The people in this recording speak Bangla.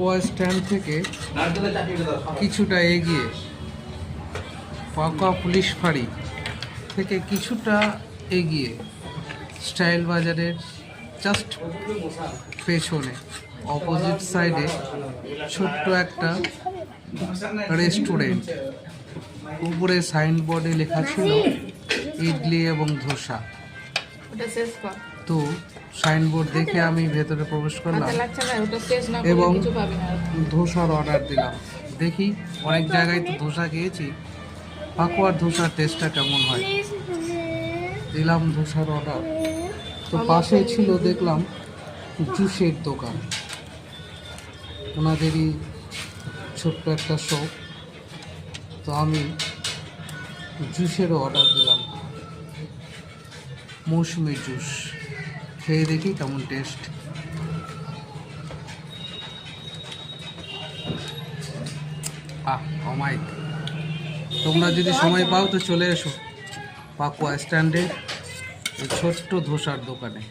পাকুয়া স্ট্যান্ড থেকে কিছুটা এগিয়ে, পাকুয়া পুলিশ ফাঁড়ি থেকে কিছুটা এগিয়ে স্টাইল বাজারের জাস্ট পেছনে অপোজিট সাইডে ছোট্ট একটা রেস্টুরেন্ট। উপরে সাইনবোর্ডে লেখা ছিল ইডলি এবং ধোসা। তো সাইনবোর্ড দেখে আমি ভেতরে প্রবেশ করলাম এবং ধোসার অর্ডার দিলাম। দেখি, অনেক জায়গায় তো ধোসা খেয়েছি, পাকুয়ার ধোসার টেস্টটা কেমন হয়। দিলাম ধোসার অর্ডার। তো পাশে ছিল দেখলাম জুসের দোকান, ওনাদেরই ছোট্ট একটা শপ। তো আমি জুসেরও অর্ডার দিলাম, মৌসুমি জুস। খেয়ে দেখি কেমন টেস্ট। অমায়িক। তোমরা যদি সময় পাও তো চলে এসো পাকুয়া স্ট্যান্ডে ছোট্ট ধোসার দোকানে।